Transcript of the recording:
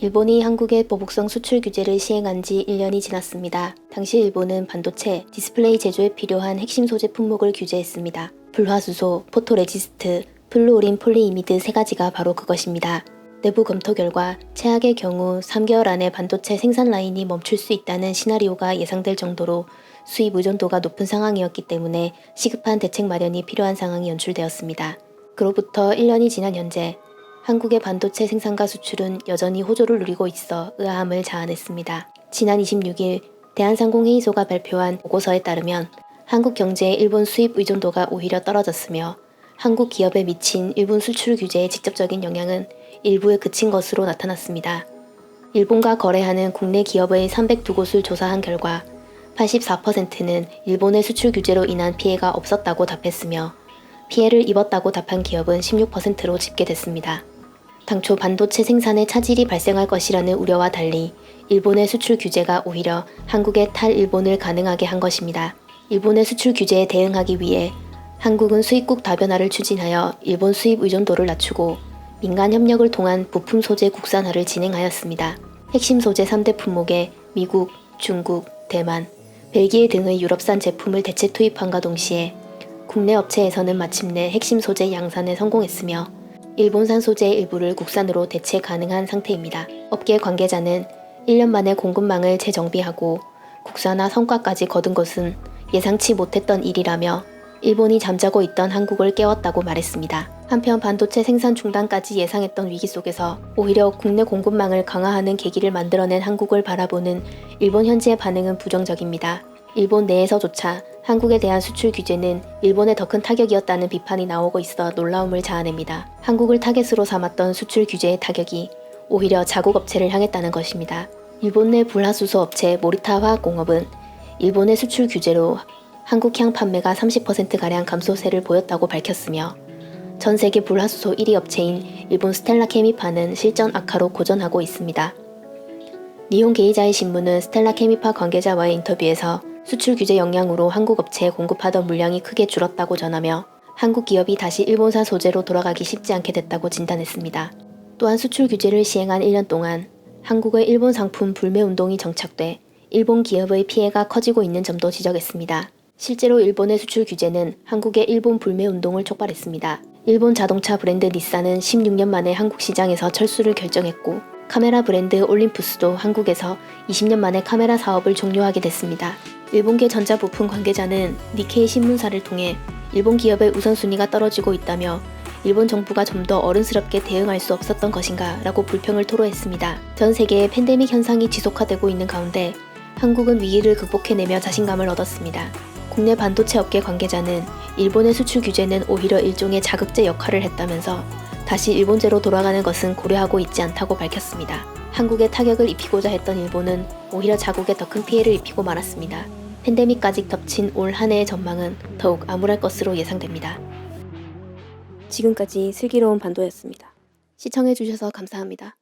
일본이 한국의 보복성 수출 규제를 시행한 지 1년이 지났습니다. 당시 일본은 반도체, 디스플레이 제조에 필요한 핵심 소재 품목을 규제했습니다. 불화수소, 포토레지스트, 플루오린 폴리이미드 3가지가 바로 그것입니다. 내부 검토 결과 최악의 경우 3개월 안에 반도체 생산 라인이 멈출 수 있다는 시나리오가 예상될 정도로 수입 의존도가 높은 상황이었기 때문에 시급한 대책 마련이 필요한 상황이 연출되었습니다. 그로부터 1년이 지난 현재 한국의 반도체 생산과 수출은 여전히 호조를 누리고 있어 의아함을 자아냈습니다. 지난 26일 대한상공회의소가 발표한 보고서에 따르면 한국 경제의 일본 수입 의존도가 오히려 떨어졌으며 한국 기업에 미친 일본 수출 규제의 직접적인 영향은 일부에 그친 것으로 나타났습니다. 일본과 거래하는 국내 기업의 302곳을 조사한 결과 84%는 일본의 수출 규제로 인한 피해가 없었다고 답했으며 피해를 입었다고 답한 기업은 16%로 집계됐습니다. 당초 반도체 생산에 차질이 발생할 것이라는 우려와 달리 일본의 수출 규제가 오히려 한국의 탈일본을 가능하게 한 것입니다. 일본의 수출 규제에 대응하기 위해 한국은 수입국 다변화를 추진하여 일본 수입 의존도를 낮추고 민간 협력을 통한 부품 소재 국산화를 진행하였습니다. 핵심 소재 3대 품목에 미국, 중국, 대만, 벨기에 등의 유럽산 제품을 대체 투입함과 동시에 국내 업체에서는 마침내 핵심 소재 양산에 성공했으며 일본산 소재의 일부를 국산으로 대체 가능한 상태입니다. 업계 관계자는 1년 만에 공급망을 재정비하고 국산화 성과까지 거둔 것은 예상치 못했던 일이라며 일본이 잠자고 있던 한국을 깨웠다고 말했습니다. 한편 반도체 생산 중단까지 예상했던 위기 속에서 오히려 국내 공급망을 강화하는 계기를 만들어낸 한국을 바라보는 일본 현지의 반응은 부정적입니다. 일본 내에서조차 한국에 대한 수출 규제는 일본에 더 큰 타격이었다는 비판이 나오고 있어 놀라움을 자아냅니다. 한국을 타겟으로 삼았던 수출 규제의 타격이 오히려 자국 업체를 향했다는 것입니다. 일본 내 불화수소 업체 모리타 화학공업은 일본의 수출 규제로 한국향 판매가 30%가량 감소세를 보였다고 밝혔으며 전 세계 불화수소 1위 업체인 일본 스텔라 케미파는 실전 악화로 고전하고 있습니다. 니혼 게이자이 신문은 스텔라 케미파 관계자와의 인터뷰에서 수출 규제 영향으로 한국 업체에 공급하던 물량이 크게 줄었다고 전하며 한국 기업이 다시 일본산 소재로 돌아가기 쉽지 않게 됐다고 진단했습니다. 또한 수출 규제를 시행한 1년 동안 한국의 일본 상품 불매 운동이 정착돼 일본 기업의 피해가 커지고 있는 점도 지적했습니다. 실제로 일본의 수출 규제는 한국의 일본 불매 운동을 촉발했습니다. 일본 자동차 브랜드 닛산은 16년 만에 한국 시장에서 철수를 결정했고 카메라 브랜드 올림푸스도 한국에서 20년 만에 카메라 사업을 종료하게 됐습니다. 일본계 전자부품 관계자는 니케이 신문사를 통해 일본 기업의 우선순위가 떨어지고 있다며 일본 정부가 좀 더 어른스럽게 대응할 수 없었던 것인가 라고 불평을 토로했습니다. 전 세계의 팬데믹 현상이 지속화되고 있는 가운데 한국은 위기를 극복해내며 자신감을 얻었습니다. 국내 반도체 업계 관계자는 일본의 수출 규제는 오히려 일종의 자극제 역할을 했다면서 다시 일본제로 돌아가는 것은 고려하고 있지 않다고 밝혔습니다. 한국에 타격을 입히고자 했던 일본은 오히려 자국에 더 큰 피해를 입히고 말았습니다. 팬데믹까지 덮친 올 한 해의 전망은 더욱 암울할 것으로 예상됩니다. 지금까지 슬기로운 반도였습니다. 시청해주셔서 감사합니다.